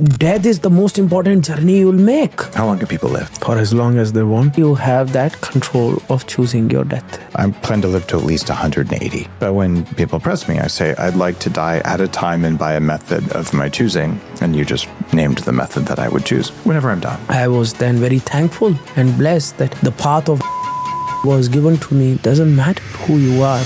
Death is the most important journey you'll make. How long can people live? For as long as they want. You have that control of choosing your death. I plan to live to at least 180. But when people press me, I say, I'd like to die at a time and by a method of my choosing. And you just named the method that I would choose whenever I'm done. I was then very thankful and blessed that the path of was given to me. Doesn't matter who you are.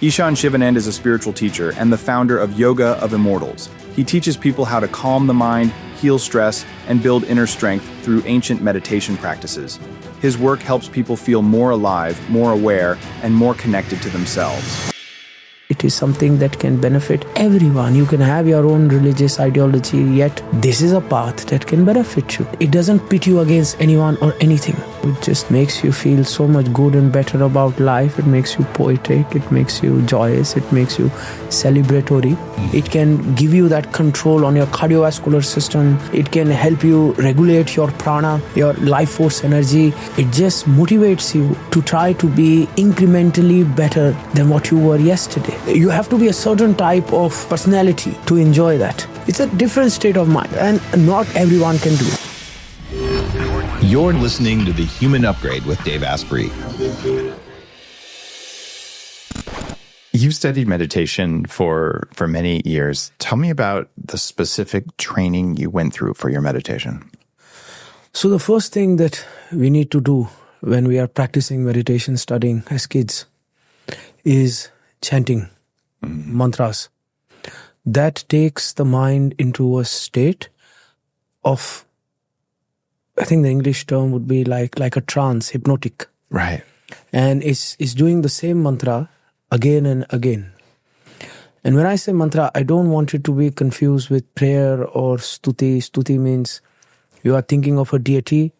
Ishan Shivanand is a spiritual teacher and the founder of Yoga of Immortals. He teaches people how to calm the mind, heal stress, and build inner strength through ancient meditation practices. His work helps people feel more alive, more aware, and more connected to themselves. It is something that can benefit everyone. You can have your own religious ideology, yet this is a path that can benefit you. It doesn't pit you against anyone or anything. It just makes you feel so much good and better about life. It makes you poetic. It makes you joyous. It makes you celebratory. It can give you that control on your cardiovascular system. It can help you regulate your prana, your life force energy. It just motivates you to try to be incrementally better than what you were yesterday. You have to be a certain type of personality to enjoy that. It's a different state of mind, and not everyone can do it. You're listening to The Human Upgrade with Dave Asprey. You've studied meditation for many years. Tell me about the specific training you went through for your meditation. So the first thing that we need to do when we are practicing meditation, studying as kids, is chanting mantras. That takes the mind into a state of, I think the English term would be like a trance, hypnotic. Right. And it's doing the same mantra again and again. And when I say mantra, I don't want it to be confused with prayer or stuti. Stuti means you are thinking of a deity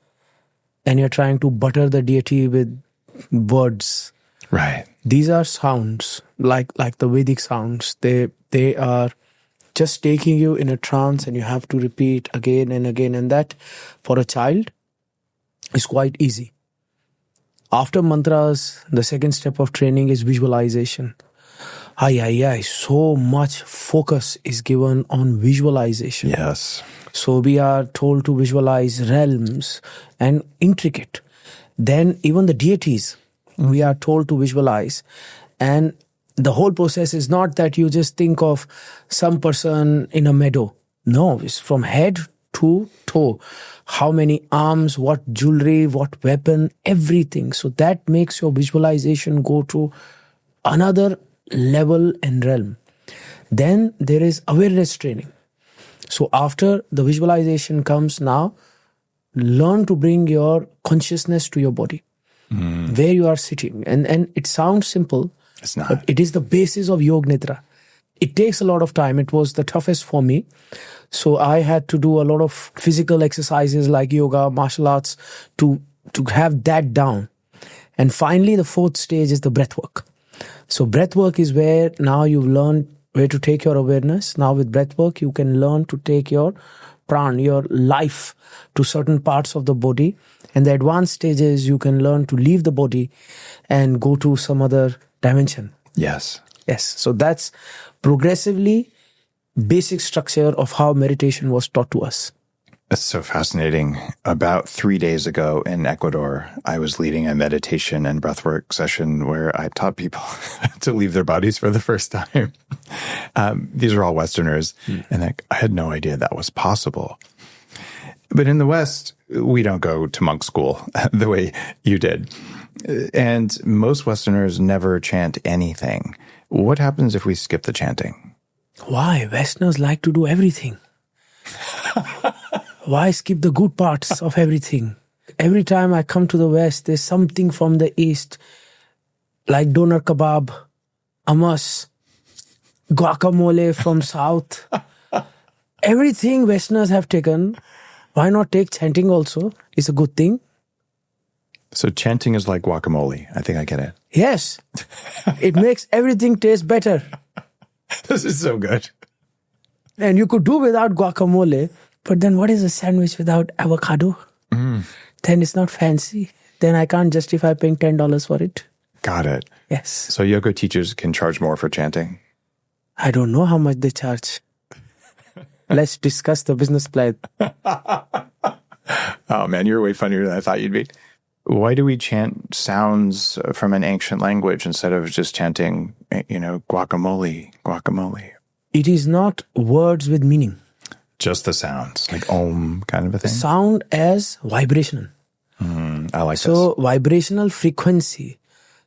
and you're trying to butter the deity with words. Right. These are sounds, like the Vedic sounds. They are just taking you in a trance and you have to repeat again and again. And that, for a child, is quite easy. After mantras, the second step of training is visualization. So much focus is given on visualization. Yes. So we are told to visualize realms and intricate. Then even the deities, we are told to visualize. And the whole process is not that you just think of some person in a meadow. No, it's from head to toe. How many arms, what jewelry, what weapon, everything. So that makes your visualization go to another level and realm. Then there is awareness training. So after the visualization comes, now learn to bring your consciousness to your body. Where you are sitting. And it sounds simple. It's not. But it is the basis of Yoga Nidra. It takes a lot of time. It was the toughest for me. So I had to do a lot of physical exercises like yoga, martial arts to have that down. And finally, the fourth stage is the breathwork. So breathwork is where now you've learned where to take your awareness. Now with breathwork, you can learn to take your pran, your life, to certain parts of the body. And the advanced stages, you can learn to leave the body and go to some other dimension. Yes. Yes. So that's progressively basic structure of how meditation was taught to us. It's so fascinating. About 3 days ago in Ecuador, I was leading a meditation and breathwork session where I taught people to leave their bodies for the first time. These are all Westerners, and I had no idea that was possible. But in the West, we don't go to monk school the way you did. And most Westerners never chant anything. What happens if we skip the chanting? Why? Westerners like to do everything. Why skip the good parts of everything? Every time I come to the West, there's something from the East, like doner kebab, hummus, guacamole from South. Everything Westerners have taken. Why not take chanting also? It's a good thing. So chanting is like guacamole. I think I get it. Yes. It makes everything taste better. This is so good. And you could do without guacamole, but then what is a sandwich without avocado? Then it's not fancy. Then I can't justify paying $10 for it. Got it. Yes. So yoga teachers can charge more for chanting? I don't know how much they charge. Let's discuss the business plan. Oh man, you're way funnier than I thought you'd be. Why do we chant sounds from an ancient language instead of just chanting, guacamole, guacamole? It is not words with meaning. Just the sounds, like om kind of a thing? Sound as vibrational. I like So vibrational frequency.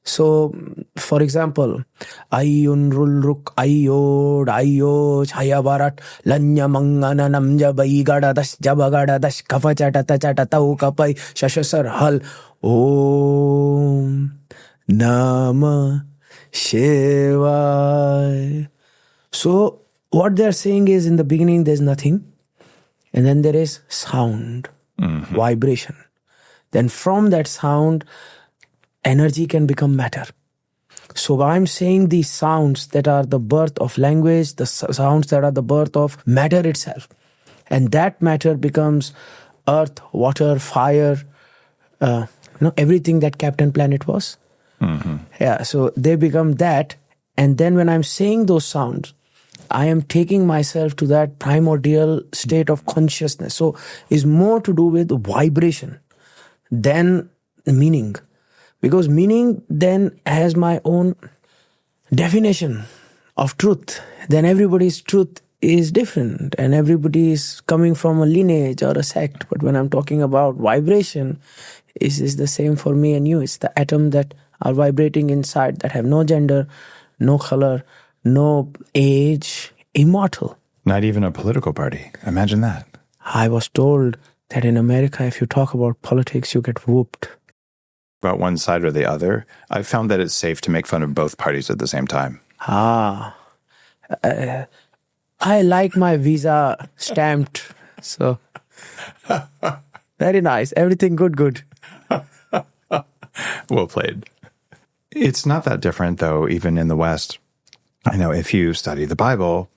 So, for example, ayun rulruk ayod ayoj hayabarat lanya mangana namja baigada das jabagada das kafachata tachata tau kapai shashasar hal om nama shivaya. So, what they're saying is, in the beginning there's nothing, and then there is sound, vibration. Then from that sound, energy can become matter. So I'm saying these sounds that are the birth of language, the sounds that are the birth of matter itself. And that matter becomes earth, water, fire, everything that Captain Planet was. Yeah, so they become that. And then when I'm saying those sounds, I am taking myself to that primordial state of consciousness. So it's more to do with vibration than meaning. Because meaning then has my own definition of truth. Then everybody's truth is different and everybody is coming from a lineage or a sect. But when I'm talking about vibration, is the same for me and you. It's the atom that are vibrating inside, that have no gender, no color, no age, immortal. Not even a political party. Imagine that. I was told that in America, if you talk about politics, you get whooped. About one side or the other, I've found that it's safe to make fun of both parties at the same time. I like my visa stamped. So, very nice. Everything good. Well played. It's not that different, though, even in the West. I know if you study the Bible,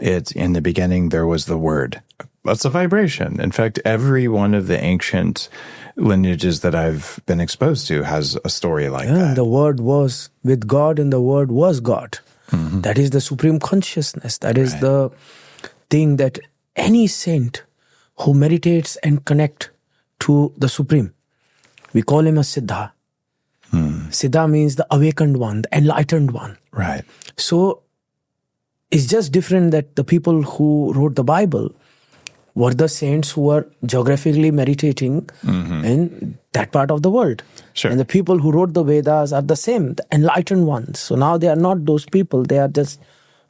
it's in the beginning, there was the word. That's a vibration. In fact, every one of the ancient lineages that I've been exposed to has a story like that. The word was with God and the word was God. That is the supreme consciousness. That is the thing that any saint who meditates and connect to the supreme, we call him a Siddha. Siddha means the awakened one, the enlightened one. Right. So it's just different that the people who wrote the Bible were the saints who were geographically meditating in that part of the world. Sure. And the people who wrote the Vedas are the same, the enlightened ones. So now they are not those people, they are just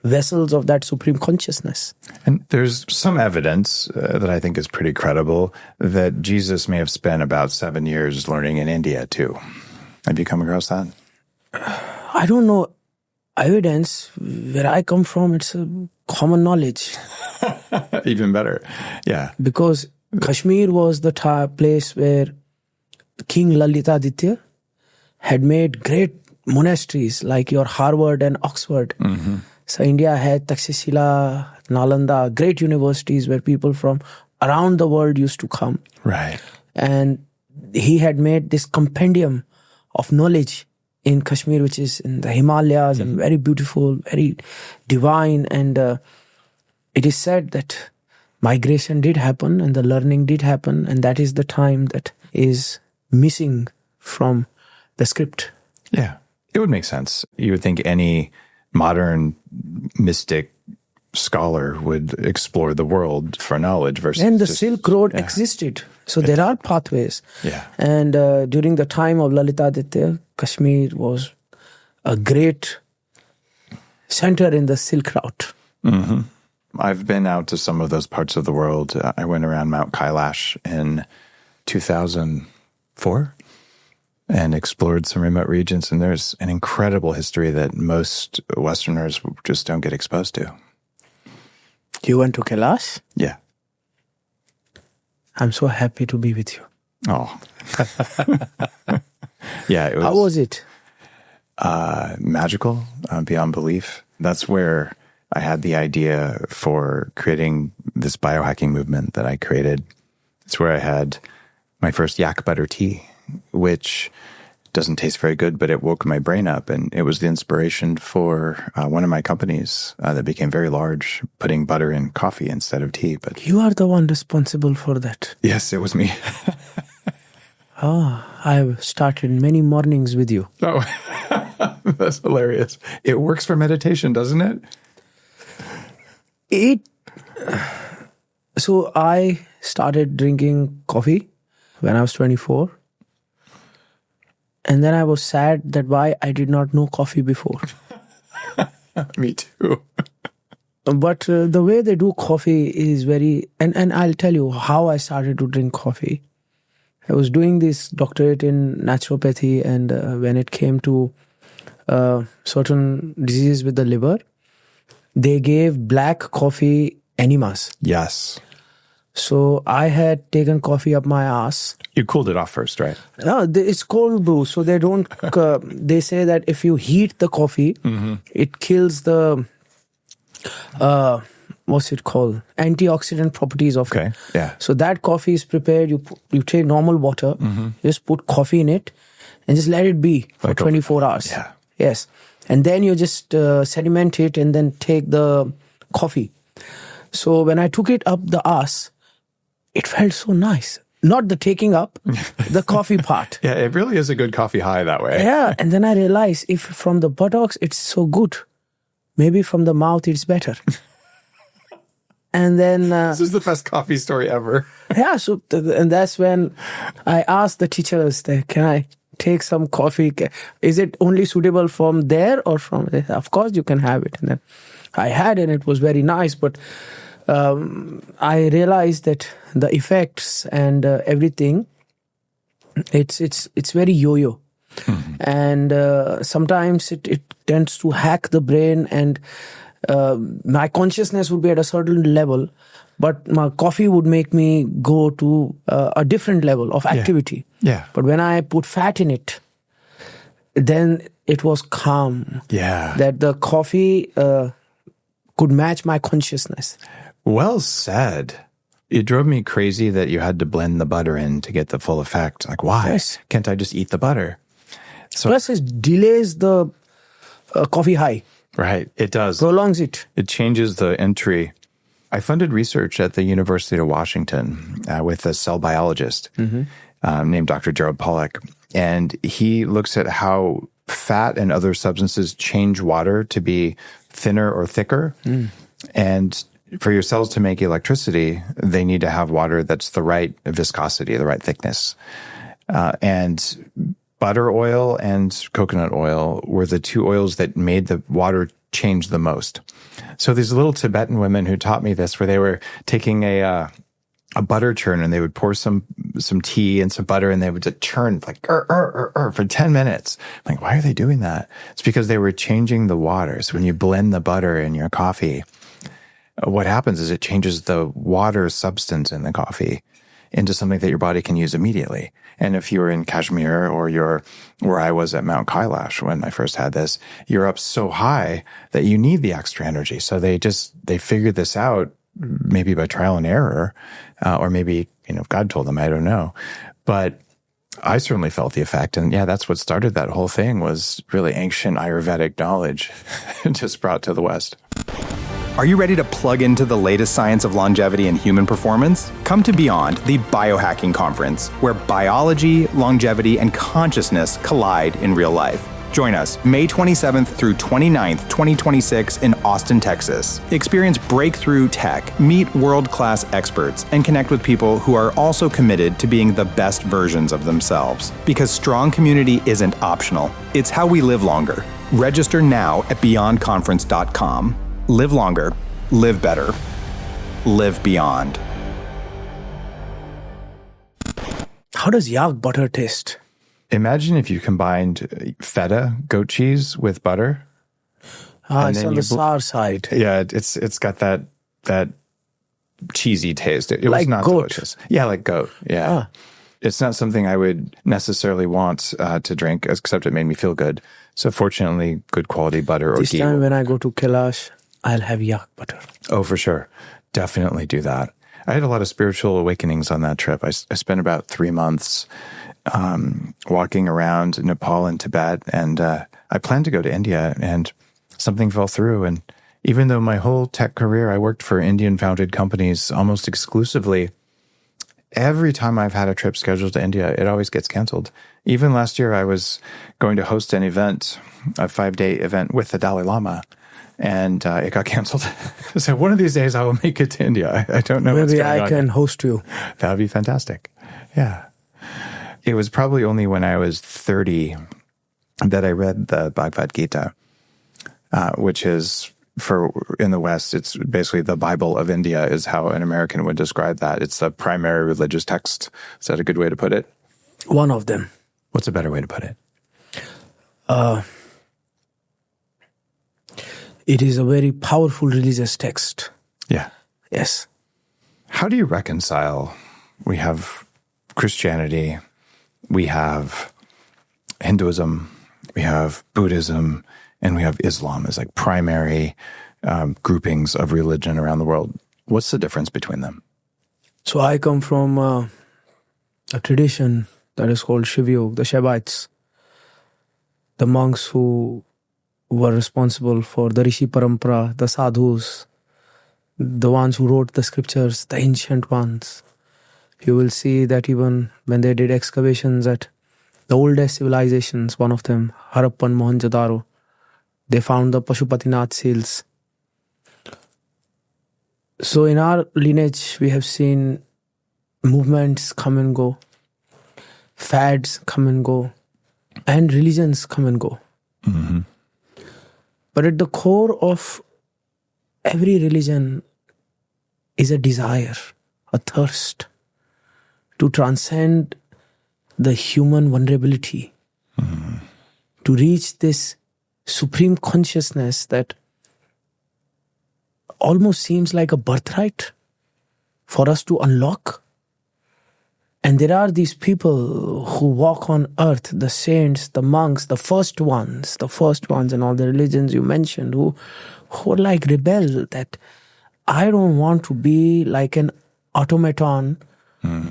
vessels of that supreme consciousness. And there's some evidence that I think is pretty credible that Jesus may have spent about 7 years learning in India too. Have you come across that? I don't know evidence. Where I come from, it's a common knowledge. Even better. Yeah. Because Kashmir was the place where King Lalitaditya had made great monasteries like your Harvard and Oxford. So India had Takshashila, Nalanda, great universities where people from around the world used to come. Right. And he had made this compendium of knowledge in Kashmir, which is in the Himalayas and very beautiful, very divine. And it is said that migration did happen and the learning did happen. And that is the time that is missing from the script. Yeah. It would make sense. You would think any modern mystic scholar would explore the world for knowledge versus... And the Silk Road existed. So there are pathways. Yeah. And during the time of Lalitaditya, Kashmir was a great center in the Silk Route. I've been out to some of those parts of the world. I went around Mount Kailash in 2004 and explored some remote regions. And there's an incredible history that most Westerners just don't get exposed to. You went to Kailash? Yeah. I'm so happy to be with you. Oh. Yeah. It was, How was it? Magical, beyond belief. That's where I had the idea for creating this biohacking movement that I created. It's where I had my first yak butter tea, which doesn't taste very good, but it woke my brain up. And it was the inspiration for one of my companies that became very large, putting butter in coffee instead of tea. But You are the one responsible for that. yes, it was me. I've started many mornings with you. Oh, that's hilarious. It works for meditation, doesn't it? So I started drinking coffee when I was 24. And then I was sad that why I did not know coffee before. Me too. But the way they do coffee is very... And I'll tell you how I started to drink coffee. I was doing this doctorate in naturopathy, and when it came to certain diseases with the liver, they gave black coffee enemas. Yes. So I had taken coffee up my ass. You cooled it off first, right? No, it's cold brew, so they don't... they say that if you heat the coffee, it kills the... what's it called? Antioxidant properties of it. Yeah. So that coffee is prepared. You take normal water, you just put coffee in it, and just let it be for Like 24 hours. Yeah. Yes. And then you just sediment it and then take the coffee. So when I took it up the ass, it felt so nice. Not the taking up, the coffee part. Yeah, it really is a good coffee high that way. Yeah. And then I realized if from the buttocks it's so good, maybe from the mouth it's better. And then... This is the best coffee story ever. yeah, so and that's when I asked the teachers, can I take some coffee? Is it only suitable from there or from... Of course you can have it. And then I had, and it was very nice, but I realized that the effects and everything, it's very yo-yo. And sometimes it tends to hack the brain, and my consciousness would be at a certain level, but my coffee would make me go to a different level of activity. Yeah. But when I put fat in it, then it was calm. Yeah. That the coffee could match my consciousness. Well said. It drove me crazy that you had to blend the butter in to get the full effect. Like, why? Yes. Can't I just eat the butter? So, Plus, it delays the coffee high, right. It does. prolongs it. It changes the entry. I funded research at the University of Washington with a cell biologist named Dr. Gerald Pollack. And he looks at how fat and other substances change water to be thinner or thicker. And for your cells to make electricity, they need to have water that's the right viscosity, the right thickness. And butter oil and coconut oil were the two oils that made the water change the most. So these little Tibetan women who taught me this, where they were taking a butter churn and they would pour some tea and some butter and they would just churn like for 10 minutes. I'm like, why are they doing that? It's because they were changing the water. So when you blend the butter in your coffee, what happens is it changes the water substance in the coffee into something that your body can use immediately. And if you're in Kashmir or you're where I was at Mount Kailash when I first had this, you're up so high that you need the extra energy. So they figured this out maybe by trial and error, or maybe, God told them, I don't know. But I certainly felt the effect. And yeah, that's what started that whole thing, was really ancient Ayurvedic knowledge just brought to the West. Are you ready to plug into the latest science of longevity and human performance? Come to Beyond, the biohacking conference, where biology, longevity, and consciousness collide in real life. Join us May 27th through 29th, 2026 in Austin, Texas. Experience breakthrough tech, meet world-class experts, and connect with people who are also committed to being the best versions of themselves. Because strong community isn't optional. It's how we live longer. Register now at beyondconference.com. Live longer, live better, live beyond. How does yak butter taste? Imagine if you combined feta, goat cheese, with butter. It's on the sour side. Yeah, it's got that cheesy taste. It Like was not goat. delicious. Yeah, like goat. Yeah. It's not something I would necessarily want to drink, except it made me feel good. So fortunately, good quality butter or This ghee. time when I go to Kailash, I'll have yak butter. Oh, for sure. Definitely do that. I had a lot of spiritual awakenings on that trip. I spent about 3 months walking around Nepal and Tibet. And I planned to go to India, and something fell through. And even though my whole tech career, I worked for Indian-founded companies almost exclusively, every time I've had a trip scheduled to India, it always gets canceled. Even last year, I was going to host an event, a 5-day event with the Dalai Lama, and it got canceled. So one of these days, I will make it to India. I don't know. Maybe I can host you. That would be fantastic. Yeah. It was probably only when I was 30 that I read the Bhagavad Gita, which is, in the West, it's basically the Bible of India is how an American would describe that. It's the primary religious text. Is that a good way to put it? One of them. What's a better way to put it? It is a very powerful religious text. Yeah. Yes. How do you reconcile? We have Christianity, we have Hinduism, we have Buddhism, and we have Islam as like primary groupings of religion around the world. What's the difference between them? So I come from a tradition that is called Shiv Yogi, the Shaivites, the monks who were responsible for the Rishi Parampara, the sadhus, the ones who wrote the scriptures, the ancient ones. You will see that even when they did excavations at the oldest civilizations, one of them, Harappan, Mohenjo-daro, they found the Pashupatinath seals. So in our lineage, we have seen movements come and go, fads come and go, and religions come and go. Mm-hmm. But at the core of every religion is a desire, a thirst to transcend the human vulnerability, to reach this supreme consciousness that almost seems like a birthright for us to unlock. And there are these people who walk on earth, the saints, the monks, the first ones in all the religions you mentioned, who like rebel that I don't want to be like an automaton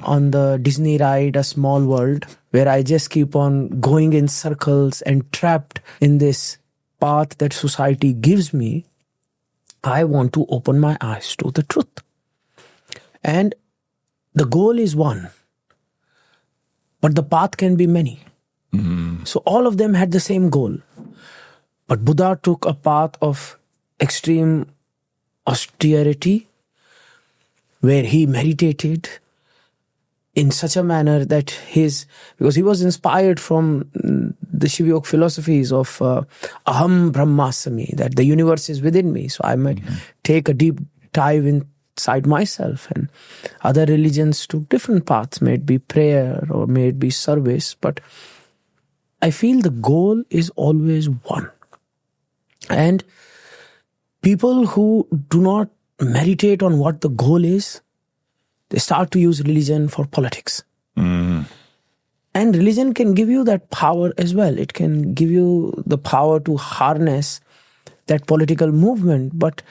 on the Disney ride, A Small World, where I just keep on going in circles and trapped in this path that society gives me. I want to open my eyes to the truth. And the goal is one, but the path can be many. So all of them had the same goal. But Buddha took a path of extreme austerity, where he meditated in such a manner that because he was inspired from the Shiv Yogi philosophies of Aham Brahmasmi, that the universe is within me. So I might take a deep dive inside myself. And other religions took different paths, may it be prayer or may it be service. But I feel the goal is always one. And people who do not meditate on what the goal is, they start to use religion for politics. And religion can give you that power as well. It can give you the power to harness that political movement. But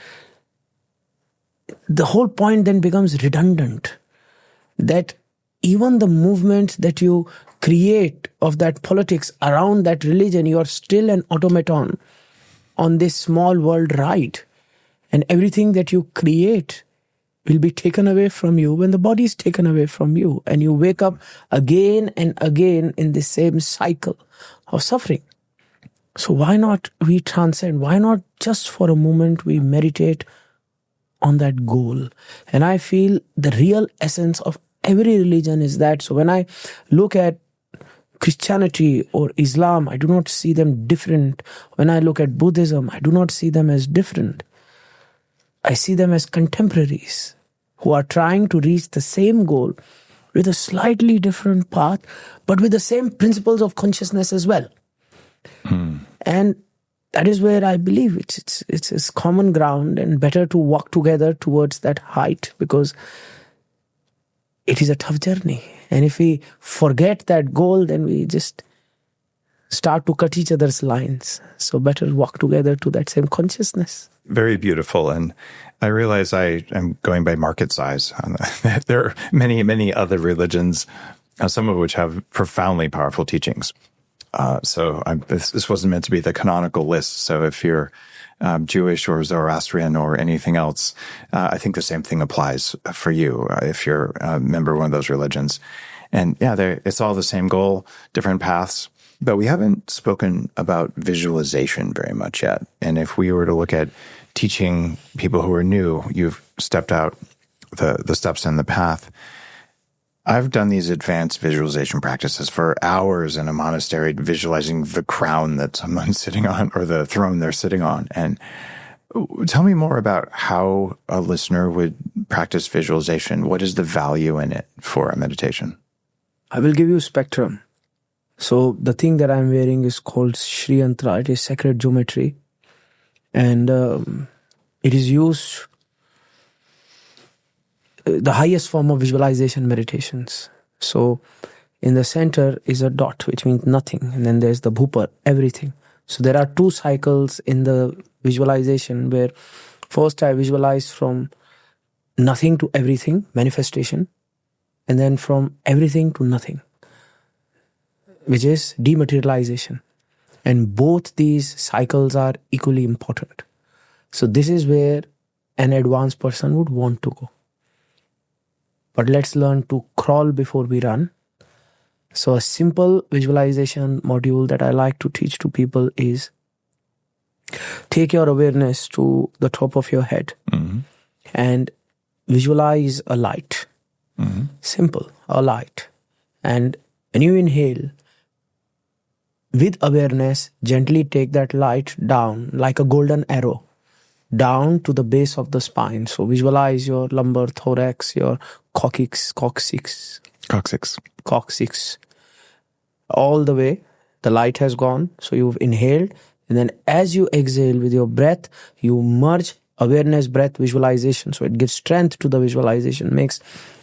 the whole point then becomes redundant. That even the movement that you create of that politics around that religion, you are still an automaton on this small world ride. And everything that you create will be taken away from you when the body is taken away from you. And you wake up again and again in the same cycle of suffering. So why not we transcend? Why not just for a moment we meditate on that goal? And I feel the real essence of every religion is that. So when I look at Christianity or Islam, I do not see them different. When I look at Buddhism, I do not see them as different. I see them as contemporaries who are trying to reach the same goal with a slightly different path, but with the same principles of consciousness as well. And that is where I believe it's common ground and better to walk together towards that height, because it is a tough journey. And if we forget that goal, then we just start to cut each other's lines. So better walk together to that same consciousness. Very beautiful. And I realize I am going by market size. There are many, many other religions some of which have profoundly powerful teachings. This wasn't meant to be the canonical list. So if you're Jewish or Zoroastrian or anything else, I think the same thing applies for you if you're a member of one of those religions. And yeah, it's all the same goal, different paths. But we haven't spoken about visualization very much yet. And if we were to look at teaching people who are new, you've stepped out the steps in the path. I've done these advanced visualization practices for hours in a monastery, visualizing the crown that someone's sitting on or the throne they're sitting on. And tell me more about how a listener would practice visualization. What is the value in it for a meditation? I will give you a spectrum. So the thing that I'm wearing is called Sri Yantra. It is sacred geometry. And it is used the highest form of visualization meditations. So in the center is a dot, which means nothing. And then there's the bhupar, everything. So there are two cycles in the visualization where first I visualize from nothing to everything, manifestation, and then from everything to nothing, which is dematerialization. And both these cycles are equally important. So this is where an advanced person would want to go. But let's learn to crawl before we run. So a simple visualization module that I like to teach to people is take your awareness to the top of your head and visualize a light. Simple, a light. And when you inhale, with awareness, gently take that light down like a golden arrow, down to the base of the spine. So visualize your lumbar, thorax, your coccyx, all the way. The light has gone. So you've inhaled. And then as you exhale with your breath, you merge awareness, breath, visualization. So it gives strength to the visualization, makes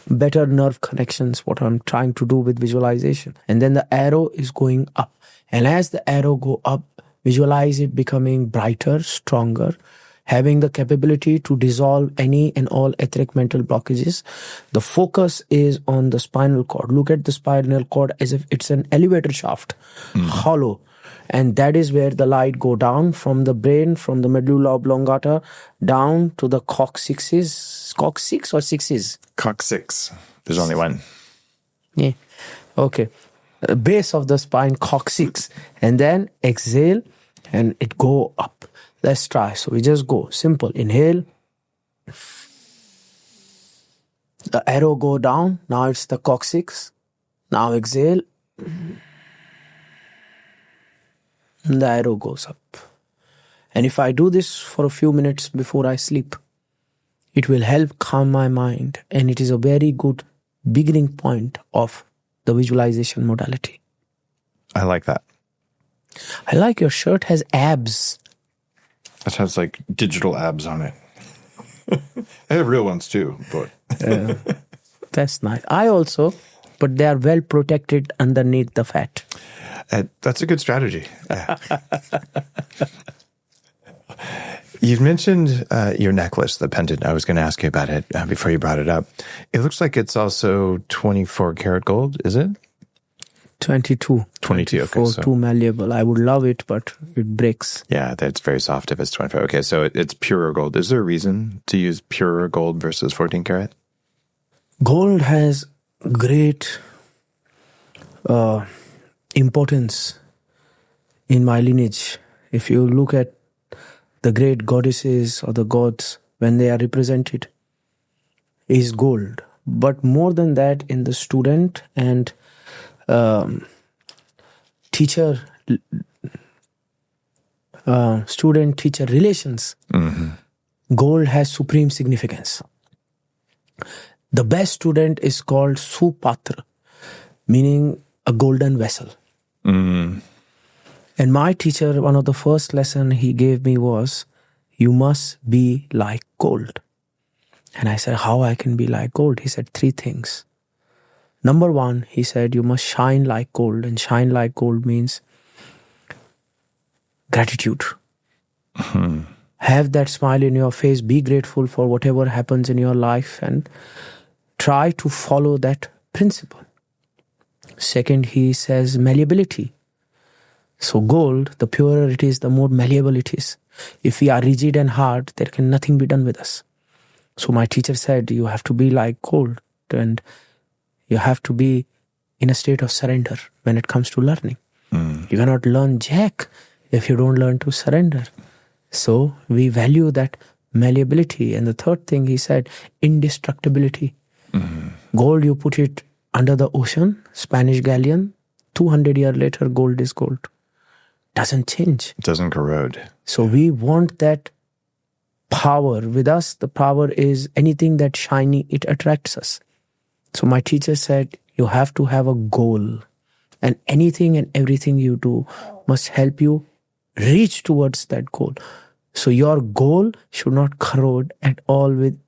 better nerve connections, what I'm trying to do with visualization. And then the arrow is going up. And as the arrow go up, visualize it becoming brighter, stronger, having the capability to dissolve any and all etheric mental blockages. The focus is on the spinal cord. Look at the spinal cord as if it's an elevator shaft, hollow. And that is where the light go down from the brain, from the medulla oblongata, down to the coccyxes. Coccyx or sixes? Coccyx. There's only one. Yeah. Okay. Base of the spine, coccyx. And then exhale and it go up. Let's try. So we just go. Simple. Inhale. The arrow go down. Now it's the coccyx. Now exhale. And the arrow goes up. And if I do this for a few minutes before I sleep, it will help calm my mind. And it is a very good beginning point of the visualization modality. I like that. I like your shirt has abs. That has like digital abs on it. I have real ones too, but That's nice. I also, but they are well protected underneath the fat. That's a good strategy. You've mentioned your necklace, the pendant. I was going to ask you about it before you brought it up. It looks like it's also 24 karat gold, is it? 22. 22, okay. So, too malleable. I would love it, but it breaks. yeah, that's very soft if it's 25. Okay, so it's purer gold. Is there a reason to use purer gold versus 14 karat? Gold has great importance in my lineage. If you look at the great goddesses or the gods, when they are represented, is gold. But more than that, in the student and student-teacher relations, gold has supreme significance. The best student is called Supatra, meaning a golden vessel. And my teacher, one of the first lessons he gave me was, you must be like gold. And I said, how I can be like gold? He said 3 things. Number 1, he said, you must shine like gold. And shine like gold means gratitude. Have that smile in your face. Be grateful for whatever happens in your life and try to follow that principle. Second, he says malleability. So gold, the purer it is, the more malleable it is. If we are rigid and hard, there can nothing be done with us. So my teacher said, you have to be like gold, and you have to be in a state of surrender when it comes to learning. You cannot learn jack if you don't learn to surrender. So we value that malleability. And the third thing he said, indestructibility. Gold, you put it under the ocean, Spanish galleon, 200 years later, gold is gold. Doesn't change. It doesn't corrode. So we want that power. With us, the power is anything that's shiny, it attracts us. So my teacher said, you have to have a goal. And anything and everything you do must help you reach towards that goal. So your goal should not corrode at all with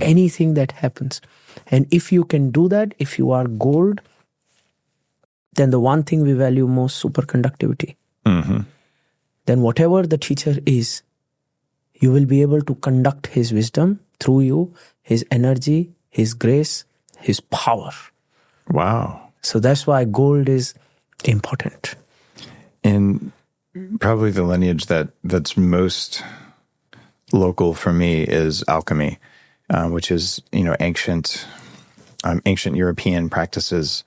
anything that happens. And if you can do that, if you are gold, then the one thing we value most, superconductivity. Then whatever the teacher is, you will be able to conduct his wisdom through you, his energy, his grace, his power. Wow. So that's why gold is important. In probably the lineage that's most local for me is alchemy, which is, ancient European practices,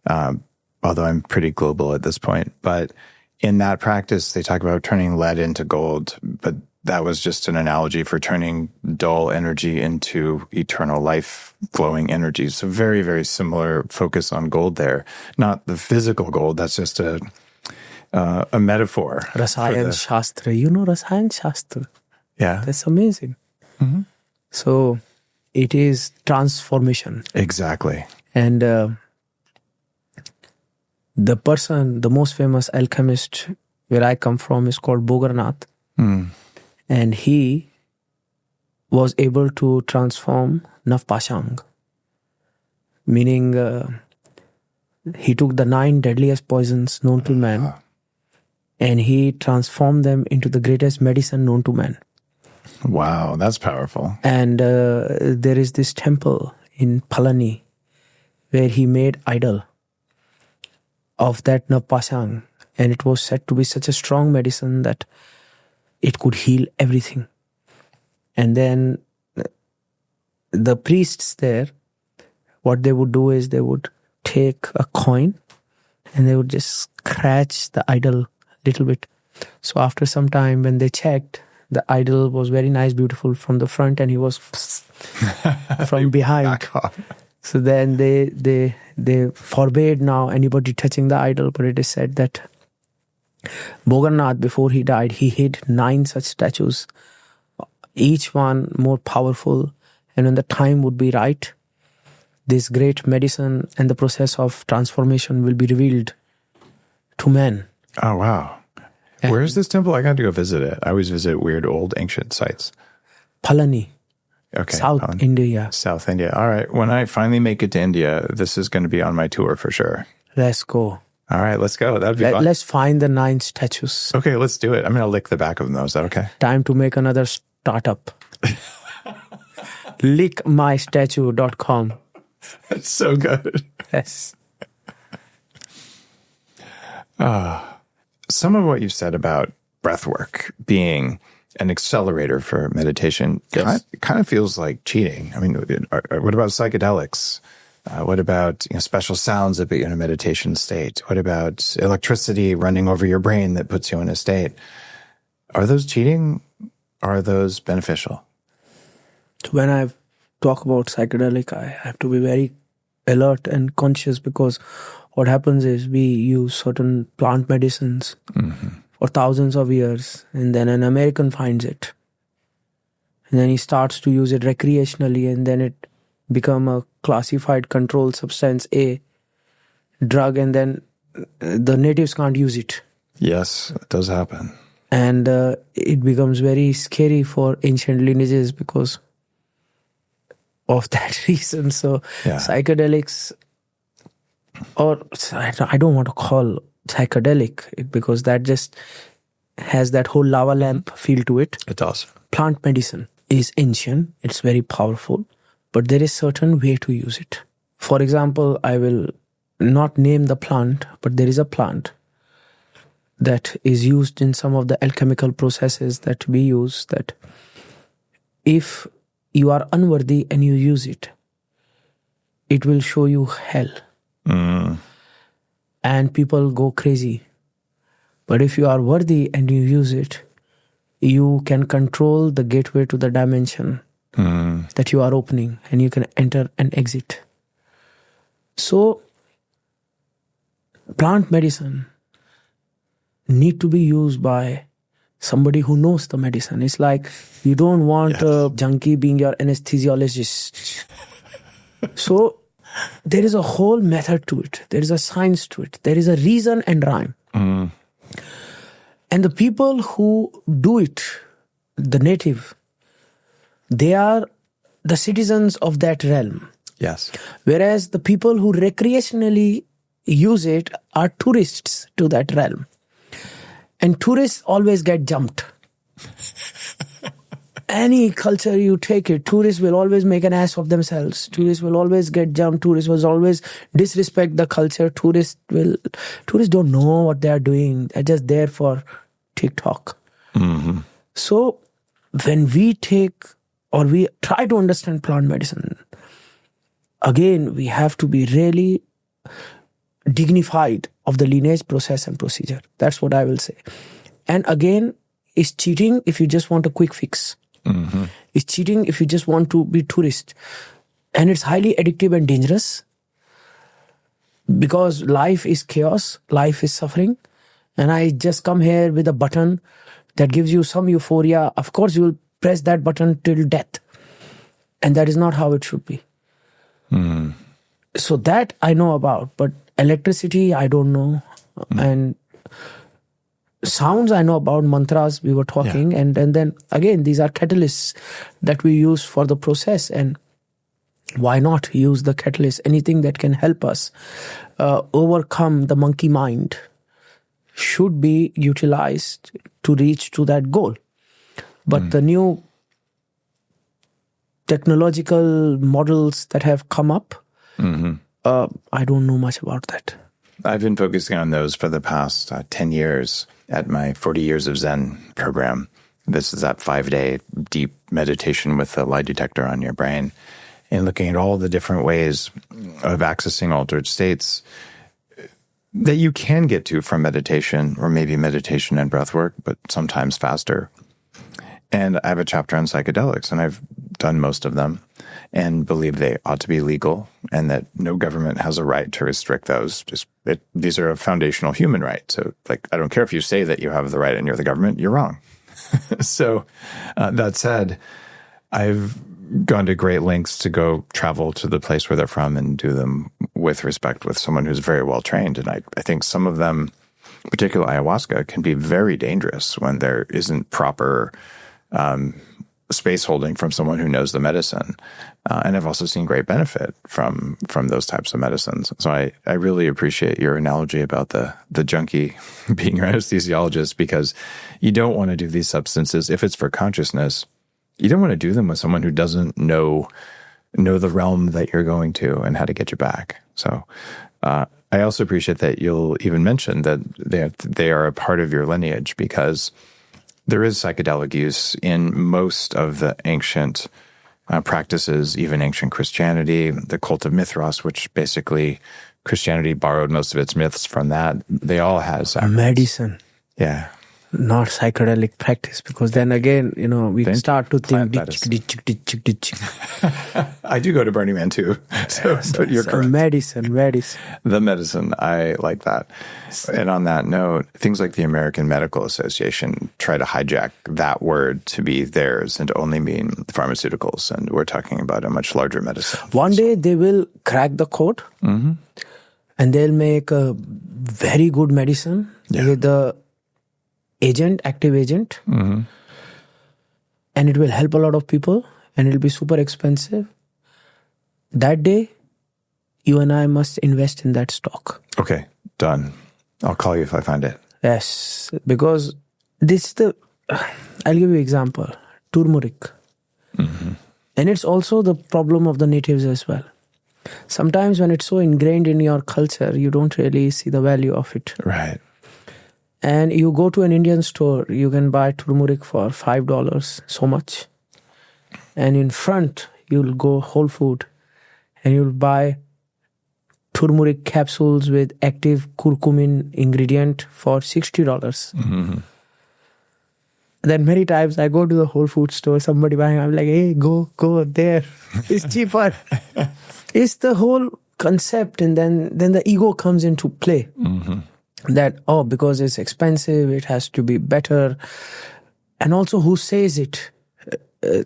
although I'm pretty global at this point. But in that practice, they talk about turning lead into gold, but that was just an analogy for turning dull energy into eternal life, flowing energy. So very, very similar focus on gold there. Not the physical gold, that's just a metaphor. Rasayan Shastra. You know Rasayan Shastra? Yeah. That's amazing. So it is transformation. Exactly. And the most famous alchemist where I come from is called Bogarnath. And he was able to transform Navpashang, meaning he took the 9 deadliest poisons known to man and he transformed them into the greatest medicine known to man. Wow, that's powerful. And there is this temple in Palani where he made idol of that Navpashang, and it was said to be such a strong medicine that it could heal everything. And then the priests there, what they would do is they would take a coin and they would just scratch the idol a little bit. So after some time, when they checked, the idol was very nice, beautiful from the front, and he was from behind. So then they forbade now anybody touching the idol, but it is said that Bogarnath, before he died, he hid 9 such statues, each one more powerful. And when the time would be right, this great medicine and the process of transformation will be revealed to man. Oh, wow. And where is this temple? I got to go visit it. I always visit weird old ancient sites. Palani. Okay. South Palani. India. South India. All right. When I finally make it to India, this is going to be on my tour for sure. Let's go. All right, let's go. That'd be fun. Let's find the 9 statues. Okay, let's do it. I'm going to lick the back of them, though. Is that okay? Time to make another startup. Lickmystatue.com. That's so good. Yes. Some of what you said about breathwork being an accelerator for meditation kind of feels like cheating. I mean, what about psychedelics? What about special sounds that put you in a meditation state? What about electricity running over your brain that puts you in a state? Are those cheating? Are those beneficial? When I talk about psychedelic, I have to be very alert and conscious, because what happens is we use certain plant medicines for thousands of years, and then an American finds it. And then he starts to use it recreationally, and then it become a classified controlled substance, a drug, and then the natives can't use it. Yes, it does happen. And it becomes very scary for ancient lineages because of that reason. So psychedelics, or I don't want to call psychedelic, because that just has that whole lava lamp feel to it. It does. Plant medicine is ancient. It's very powerful. But there is certain way to use it. For example, I will not name the plant, but there is a plant that is used in some of the alchemical processes that we use, that if you are unworthy and you use it, it will show you hell. And people go crazy. But if you are worthy and you use it, you can control the gateway to the dimension that you are opening, and you can enter and exit. So, plant medicine need to be used by somebody who knows the medicine. It's like you don't want a junkie being your anesthesiologist. So, there is a whole method to it. There is a science to it. There is a reason and rhyme. And the people who do it, the native, they are the citizens of that realm. Yes. Whereas the people who recreationally use it are tourists to that realm. And tourists always get jumped. Any culture you take it, tourists will always make an ass of themselves. Tourists will always get jumped. Tourists will always disrespect the culture. Tourists don't know what they are doing. They're just there for TikTok. So when we take or we try to understand plant medicine, again, we have to be really dignified of the lineage, process and procedure. That's what I will say. And again, it's cheating if you just want a quick fix. It's cheating if you just want to be tourist. And it's highly addictive and dangerous because life is chaos, life is suffering. And I just come here with a button that gives you some euphoria. Of course, you will press that button till death. And that is not how it should be. So that I know about, but electricity, I don't know. And sounds I know about, mantras we were talking, and then again, these are catalysts that we use for the process. And why not use the catalyst? Anything that can help us overcome the monkey mind should be utilized to reach to that goal. But the new technological models that have come up, I don't know much about that. I've been focusing on those for the past 10 years at my 40 Years of Zen program. This is that 5-day deep meditation with a lie detector on your brain and looking at all the different ways of accessing altered states that you can get to from meditation, or maybe meditation and breathwork, but sometimes faster. And I have a chapter on psychedelics, and I've done most of them and believe they ought to be legal and that no government has a right to restrict those. These are a foundational human right. So, I don't care if you say that you have the right and you're the government, you're wrong. So, that said, I've gone to great lengths to go travel to the place where they're from and do them with respect with someone who's very well trained. And I think some of them, particularly ayahuasca, can be very dangerous when there isn't proper space holding from someone who knows the medicine. And I've also seen great benefit from those types of medicines. So I really appreciate your analogy about the junkie being your anesthesiologist, because you don't want to do these substances, if it's for consciousness, you don't want to do them with someone who doesn't know the realm that you're going to and how to get you back. So I also appreciate that you'll even mention that they are a part of your lineage, because there is psychedelic use in most of the ancient practices, even ancient Christianity, the cult of Mithras, which basically Christianity borrowed most of its myths from that. They all had sacraments. Medicine. Yeah. Not psychedelic practice, because then again, we start to think, I do go to Burning Man too. So you're correct. Medicine. The medicine, I like that. And on that note, things like the American Medical Association try to hijack that word to be theirs and to only mean pharmaceuticals. And we're talking about a much larger medicine. One day they will crack the code and they'll make a very good medicine with the active agent, and it will help a lot of people, and it'll be super expensive. That day, you and I must invest in that stock. Okay, done. I'll call you if I find it. Yes, because I'll give you an example. Turmeric. And it's also the problem of the natives as well. Sometimes when it's so ingrained in your culture, you don't really see the value of it. Right. And you go to an Indian store, you can buy turmeric for $5, so much. And in front, you'll go Whole Food and you'll buy turmeric capsules with active curcumin ingredient for $60. Mm-hmm. Then many times I go to the Whole Food store, somebody buying, I'm like, hey, go there. It's cheaper. It's the whole concept. And then the ego comes into play. Mm-hmm. That, because it's expensive, it has to be better. And also who says it?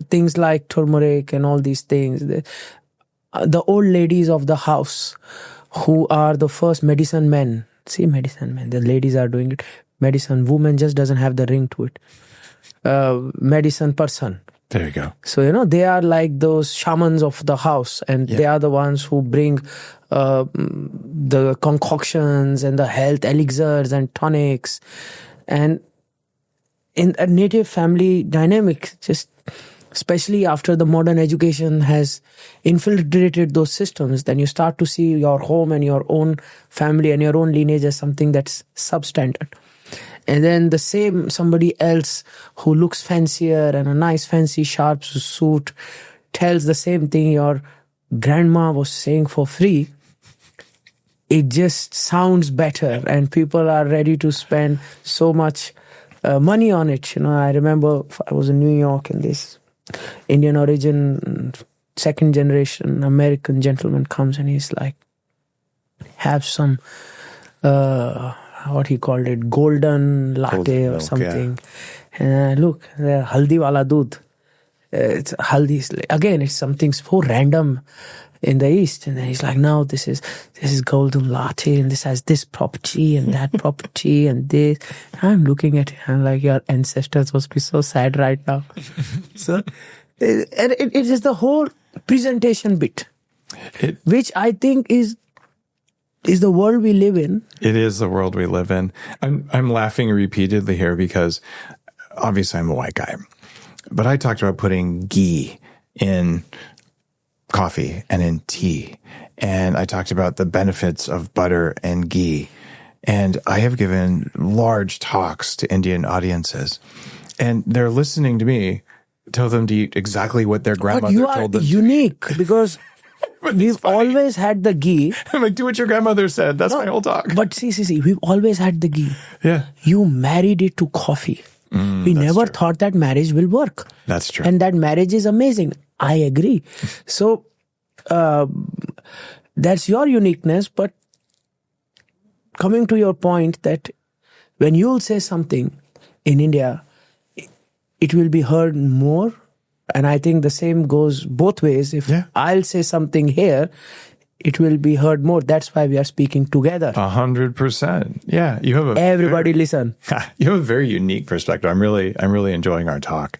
Things like turmeric and all these things. The old ladies of the house who are the first medicine men. See, medicine men, the ladies are doing it. Medicine woman just doesn't have the ring to it. Medicine person. There you go. So, they are like those shamans of the house, and they are the ones who bring the concoctions and the health elixirs and tonics. And in a native family dynamic, just especially after the modern education has infiltrated those systems, then you start to see your home and your own family and your own lineage as something that's substandard. And then the same somebody else who looks fancier and a nice fancy sharp suit tells the same thing your grandma was saying for free. It just sounds better and people are ready to spend so much money on it. I remember I was in New York and this Indian origin, second generation American gentleman comes and he's like, have some... what he called it, golden latte or something. Yeah. And look, haldi wala doodh. It's haldi. Again, it's something so random in the East. And then he's like, no, this is golden latte and this has this property and that property and this. I'm looking at it. I'm like, your ancestors must be so sad right now. So, it is the whole presentation bit, which I think is the world we live in. It is the world we live in. I'm laughing repeatedly here because obviously I'm a white guy, but I talked about putting ghee in coffee and in tea. And I talked about the benefits of butter and ghee. And I have given large talks to Indian audiences and they're listening to me tell them to eat exactly what their grandmother told them. But you are unique because we've always had the ghee. I'm like, do what your grandmother said. That's my whole talk. But see, we've always had the ghee. Yeah. You married it to coffee. We never thought that marriage will work. That's true. And that marriage is amazing. I agree. So, that's your uniqueness. But coming to your point that when you'll say something in India, it will be heard more. And I think the same goes both ways. If I'll say something here, it will be heard more. That's why we are speaking together. 100%. Yeah, you have listen. You have a very unique perspective. I'm really enjoying our talk.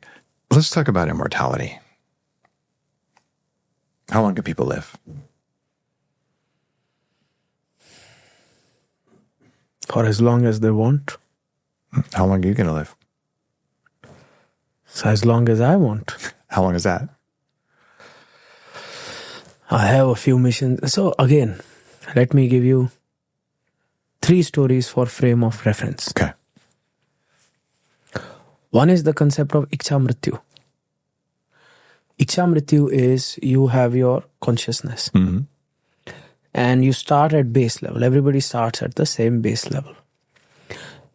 Let's talk about immortality. How long can people live? For as long as they want. How long are you going to live? So as long as I want. How long is that? I have a few missions. So again, let me give you 3 stories for frame of reference. Okay. One is the concept of Iksha Mrityu. Iksha Mrityu is you have your consciousness. Mm-hmm. And you start at base level. Everybody starts at the same base level.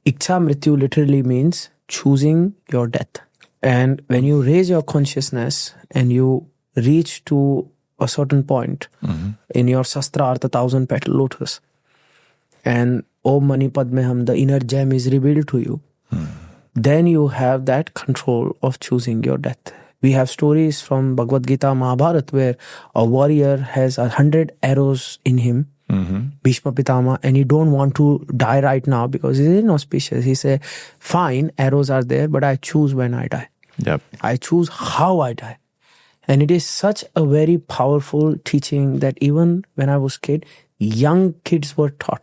Iksha Mrityu literally means choosing your death. And when you raise your consciousness and you reach to a certain point in your Sastra Artha 1,000 petal lotus, and Om Mani Padme Hum, the inner gem is revealed to you, then you have that control of choosing your death. We have stories from Bhagavad Gita, Mahabharata, where a warrior has 100 arrows in him, Bhishma Pitama, and he don't want to die right now because he's inauspicious. He say, fine, arrows are there, but I choose when I die. Yep. I choose how I die. And it is such a very powerful teaching that even when I was kid, young kids were taught.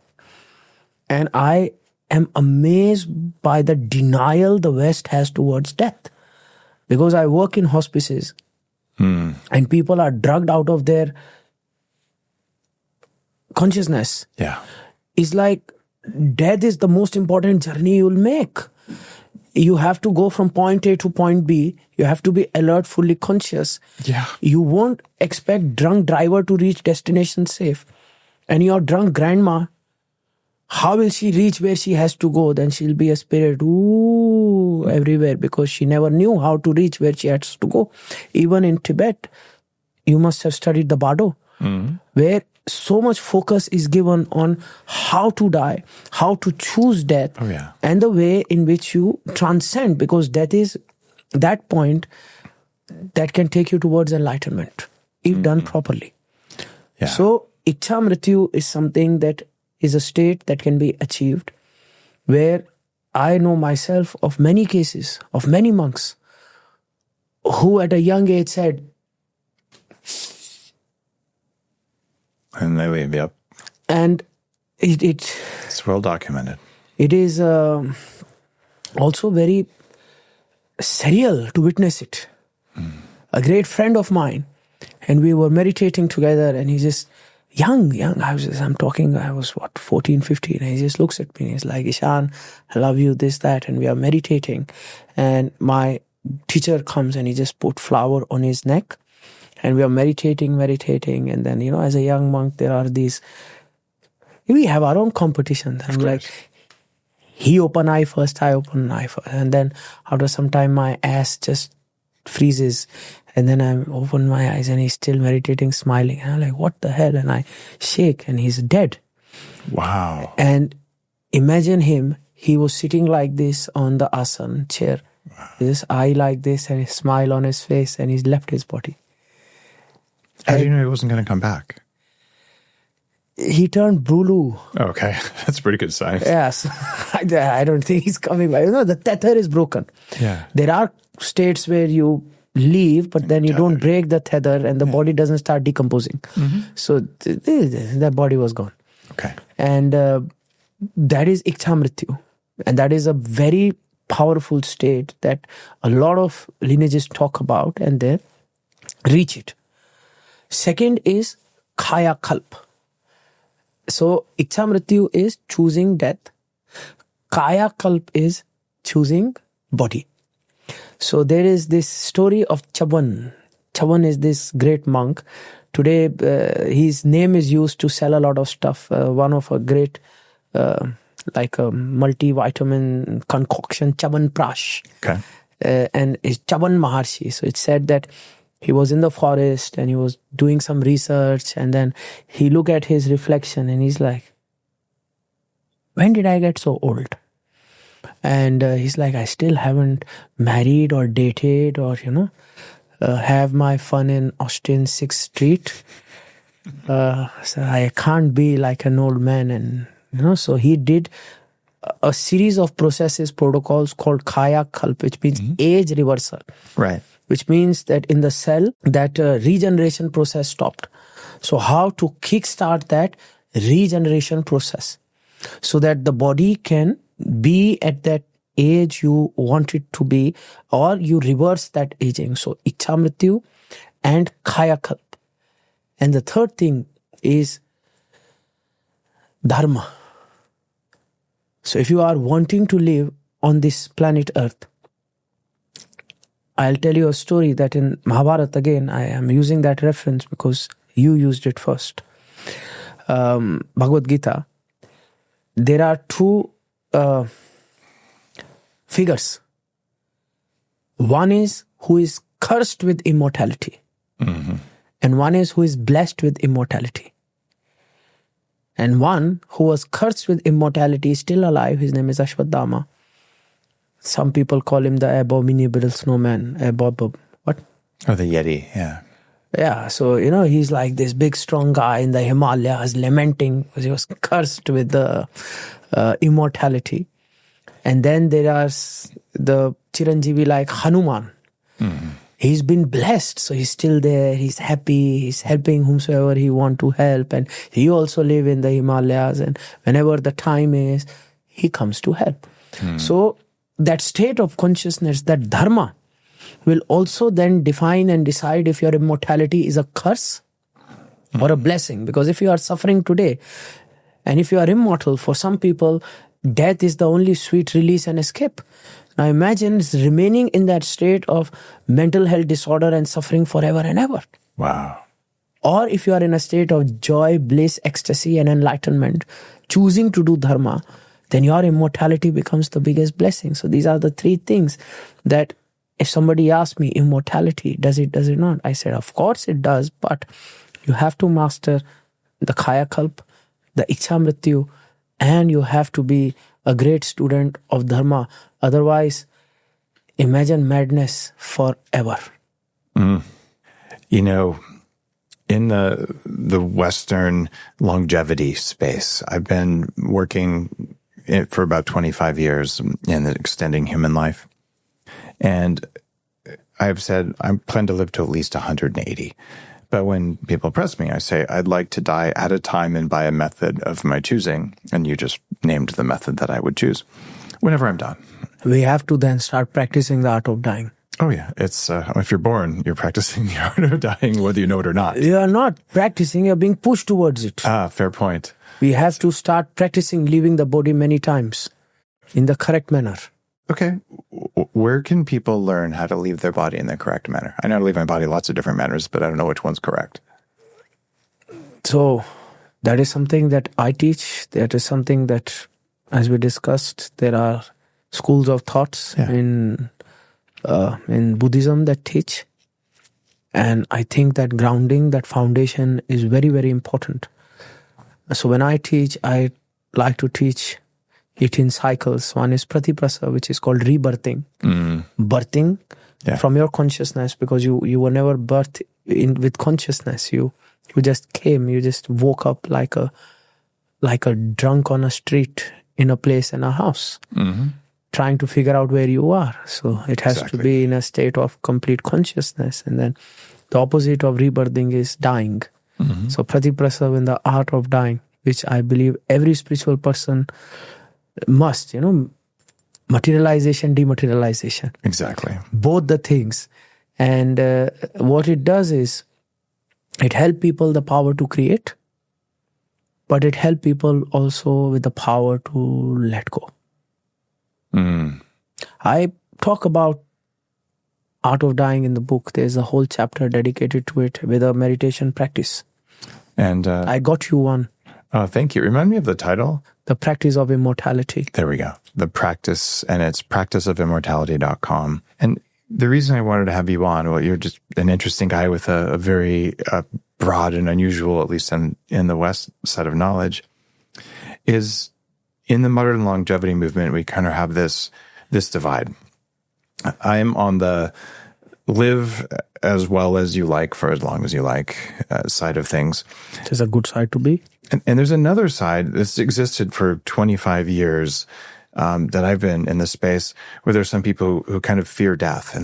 And I am amazed by the denial the West has towards death. Because I work in hospices and people are drugged out of their consciousness Yeah. is like death is the most important journey you'll make. You have to go from point A to point B. You have to be alert, fully conscious. Yeah. You won't expect drunk driver to reach destination safe. And your drunk grandma, how will she reach where she has to go? Then she'll be a spirit everywhere because she never knew how to reach where she has to go. Even in Tibet, you must have studied the Bardo, where so much focus is given on how to die, how to choose death, and the way in which you transcend, because death is that point that can take you towards enlightenment if done properly. Yeah. So, Ichha Mrityu is something that is a state that can be achieved, where I know myself of many cases, of many monks who at a young age said, and they leave, yep. And it's well documented. It is also very surreal to witness it. A great friend of mine, and we were meditating together, and he just, young, I was 14, 15, and he just looks at me, and he's like, Ishan, I love you, this, that, and we are meditating, and my teacher comes, and he just put flower on his neck, and we are meditating, and then, as a young monk, there are these, we have our own competitions. I'm like, he open eye first, I open eye first. And then after some time, my ass just freezes. And then I open my eyes and he's still meditating, smiling. And I'm like, what the hell? And I shake and he's dead. Wow. And imagine him, he was sitting like this on the asana chair. Wow. His eye like this and a smile on his face, and he's left his body. How do you know he wasn't going to come back? He turned blue. Okay, that's a pretty good sign. Yes. I don't think he's coming back. The tether is broken. Yeah. There are states where you leave, but then you don't break the tether and the body doesn't start decomposing. So that body was gone. Okay. And that is Ichha Mrityu. And that is a very powerful state that a lot of lineages talk about and they reach it. Second is Kaya Kalp. So, Ichha Mrityu is choosing death. Kaya Kalp is choosing body. So, there is this story of Chaban. Chaban is this great monk. Today, his name is used to sell a lot of stuff. One of a great, like a multivitamin concoction, Chaban Prash. Okay. And it's Chaban Maharshi. So, it's said that he was in the forest and he was doing some research, and then he looked at his reflection and he's like, when did I get so old? And he's like, I still haven't married or dated or, have my fun in Austin 6th Street. So I can't be like an old man. And, so he did a series of processes, protocols called Kaya Kalp, which means age reversal. Right. Which means that in the cell, that regeneration process stopped. So how to kickstart that regeneration process so that the body can be at that age you want it to be, or you reverse that aging. So Ichha Mrityu and Kaya Kalp. And the third thing is Dharma. So if you are wanting to live on this planet Earth, I'll tell you a story that in Mahabharata, again, I am using that reference because you used it first. Bhagavad Gita, there are two figures. One is who is cursed with immortality. And one is who is blessed with immortality. And one who was cursed with immortality is still alive. His name is Ashwadama. Some people call him the abominable snowman. What? Oh, the Yeti, yeah. Yeah, so, he's like this big, strong guy in the Himalayas lamenting because he was cursed with the immortality. And then there are the Chiranjeevi like Hanuman. He's been blessed, so he's still there. He's happy. He's helping whomsoever he want to help. And he also live in the Himalayas. And whenever the time is, he comes to help. So, that state of consciousness, that dharma, will also then define and decide if your immortality is a curse or a blessing. Because if you are suffering today, and if you are immortal, for some people, death is the only sweet release and escape. Now imagine remaining in that state of mental health disorder and suffering forever and ever. Wow. Or if you are in a state of joy, bliss, ecstasy, and enlightenment, choosing to do dharma, then your immortality becomes the biggest blessing. So these are the three things that if somebody asks me, immortality, does it not? I said, of course it does, but you have to master the Kaya Kalp, the Ichha Mrityu, and you have to be a great student of dharma. Otherwise, imagine madness forever. You know, in the Western longevity space, I've been working for about 25 years in extending human life. And I've said I plan to live to at least 180. But when people press me, I say, I'd like to die at a time and by a method of my choosing. And you just named the method that I would choose whenever I'm done. We have to then start practicing the art of dying. Oh, yeah. It's if you're born, you're practicing the art of dying, whether you know it or not. You are not practicing, you're being pushed towards it. Fair point. We have to start practicing leaving the body many times in the correct manner. Okay. Where can people learn how to leave their body in the correct manner? I know how to leave my body lots of different manners, but I don't know which one's correct. So that is something that I teach. That is something that, as we discussed, there are schools of thoughts in Buddhism that teach. And I think that grounding, that foundation is very, very important. So when I teach, I like to teach it in cycles. One is pratiprasa, which is called rebirthing. Birthing from your consciousness, because you were never birthed with consciousness. You just came, you just woke up like a drunk on a street in a place in a house, trying to figure out where you are. So it has to be in a state of complete consciousness. And then the opposite of rebirthing is dying. So pratiprasa, in the art of dying, which I believe every spiritual person must, materialization, dematerialization. Exactly. Both the things. And what it does is, it helps people the power to create, but it helps people also with the power to let go. I talk about art of dying in the book. There's a whole chapter dedicated to it with a meditation practice. And I got you one. Oh, thank you. Remind me of the title. The Practice of Immortality. There we go. The Practice, and it's practiceofimmortality.com. And the reason I wanted to have you on, well, you're just an interesting guy with a very broad and unusual, at least in the West, set of knowledge, is in the modern longevity movement, we kind of have this divide. I'm on the live as well as you like for as long as you like side of things. There's a good side to be. And there's another side that's existed for 25 years that I've been in this space, where there's some people who kind of fear death.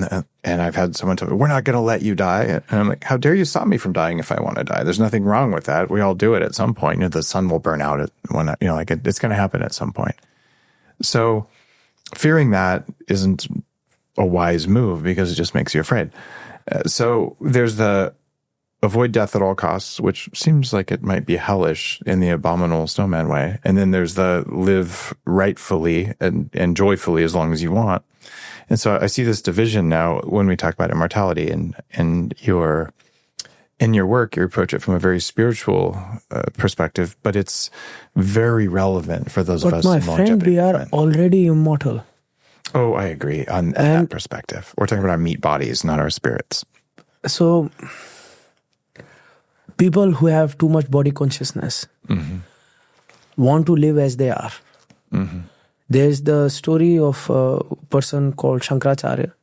And I've had someone tell me, we're not going to let you die. And I'm like, how dare you stop me from dying if I want to die? There's nothing wrong with that. We all do it at some point. The sun will burn out it's going to happen at some point. So fearing that isn't a wise move, because it just makes you afraid. So there's the avoid death at all costs, which seems like it might be hellish in the abominable snowman way. And then there's the live rightfully and joyfully as long as you want. And so I see this division now when we talk about immortality, and in your work, you approach it from a very spiritual perspective, but it's very relevant for those of us in longevity. But my friend, we are already immortal. Oh, I agree on that perspective. We're talking about our meat bodies, not our spirits. So people who have too much body consciousness want to live as they are. There's the story of a person called Shankaracharya,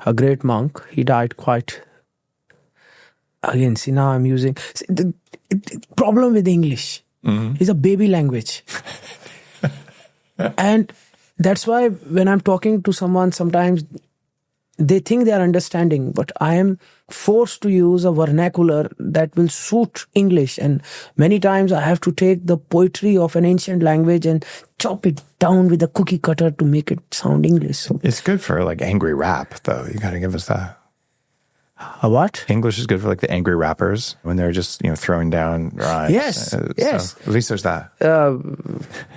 a great monk. He died quite... Again, see, now I'm using... The problem with English is a baby language. And that's why when I'm talking to someone, sometimes they think they are understanding, but I am forced to use a vernacular that will suit English. And many times I have to take the poetry of an ancient language and chop it down with a cookie cutter to make it sound English. So it's good for like angry rap, though. You got to give us that. A what? English is good for like the angry rappers when they're just, throwing down rhymes. Yes, yes. So at least there's that.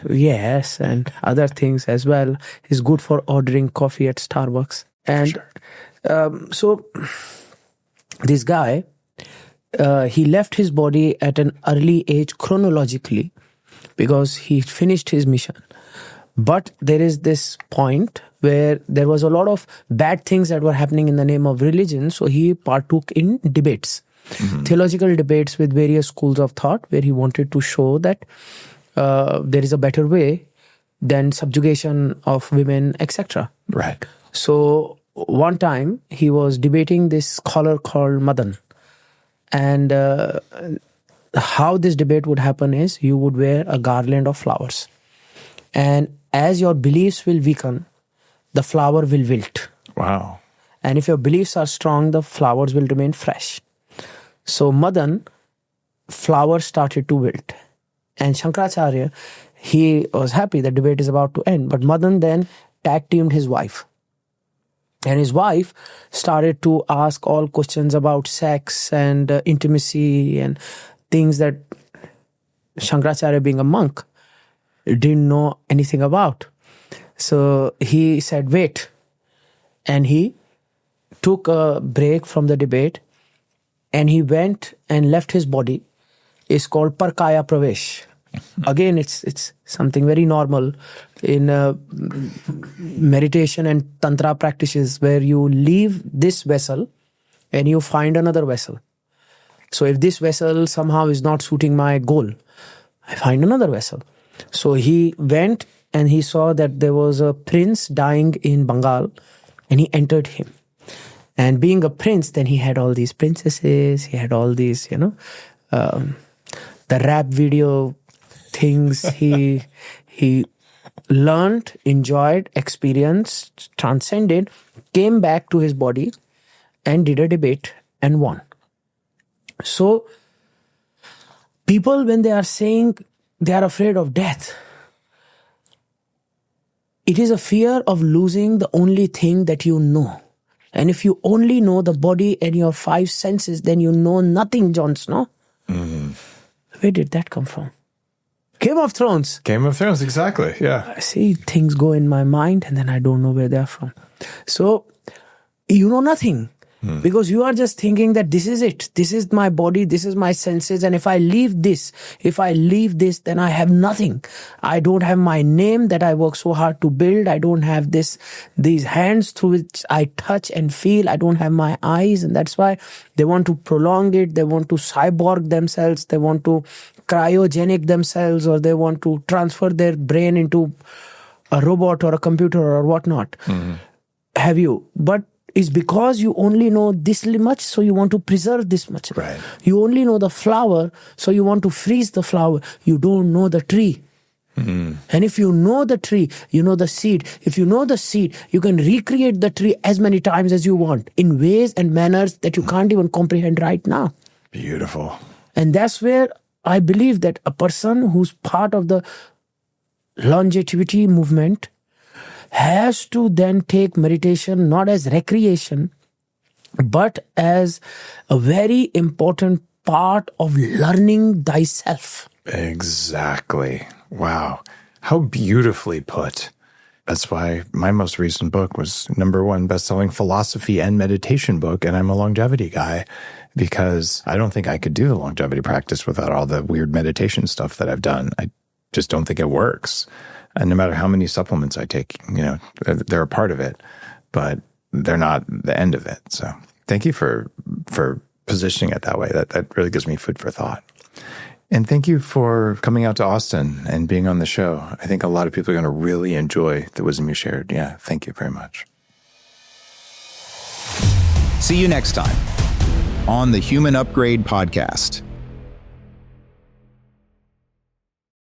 Yes, and other things as well. It's good for ordering coffee at Starbucks. And so this guy, he left his body at an early age chronologically because he finished his mission. But there is this point where there was a lot of bad things that were happening in the name of religion. So he partook in debates, theological debates with various schools of thought, where he wanted to show that there is a better way than subjugation of women, etc. Right. So one time he was debating this scholar called Madan. And how this debate would happen is you would wear a garland of flowers. And as your beliefs will weaken, the flower will wilt. Wow. And if your beliefs are strong, the flowers will remain fresh. So Madan, flowers started to wilt. And Shankaracharya, he was happy the debate is about to end. But Madan then tag-teamed his wife. And his wife started to ask all questions about sex and intimacy and things that Shankaracharya, being a monk, didn't know anything about. So he said, wait. And he took a break from the debate and he went and left his body. It's called Parkaya Pravesh. Again, it's something very normal in meditation and tantra practices, where you leave this vessel and you find another vessel. So if this vessel somehow is not suiting my goal, I find another vessel. So he went and he saw that there was a prince dying in Bengal, and he entered him. And being a prince, then he had all these princesses, he had all these, the rap video things. He learned, enjoyed, experienced, transcended, came back to his body and did a debate and won. So people, when they are saying they are afraid of death, it is a fear of losing the only thing that you know. And if you only know the body and your 5 senses, then you know nothing, Jon Snow. Where did that come from? Game of Thrones. Game of Thrones, exactly. Yeah. I see things go in my mind and then I don't know where they are from. So you know nothing. Because you are just thinking that this is it. This is my body. This is my senses. And if I leave this, then I have nothing. I don't have my name that I work so hard to build. I don't have these hands through which I touch and feel. I don't have my eyes. And that's why they want to prolong it. They want to cyborg themselves. They want to cryogenic themselves, or they want to transfer their brain into a robot or a computer or whatnot. Have you? But it's because you only know this much, so you want to preserve this much. Right. You only know the flower, so you want to freeze the flower. You don't know the tree. And if you know the tree, you know the seed. If you know the seed, you can recreate the tree as many times as you want in ways and manners that you can't even comprehend right now. Beautiful. And that's where I believe that a person who's part of the longevity movement has to then take meditation not as recreation, but as a very important part of learning thyself. Exactly. Wow. How beautifully put. That's why my most recent book was #1 bestselling philosophy and meditation book, and I'm a longevity guy, because I don't think I could do the longevity practice without all the weird meditation stuff that I've done. I just don't think it works. And no matter how many supplements I take, they're a part of it, but they're not the end of it. So thank you for positioning it that way. That really gives me food for thought. And thank you for coming out to Austin and being on the show. I think a lot of people are going to really enjoy the wisdom you shared. Yeah, thank you very much. See you next time on the Human Upgrade Podcast.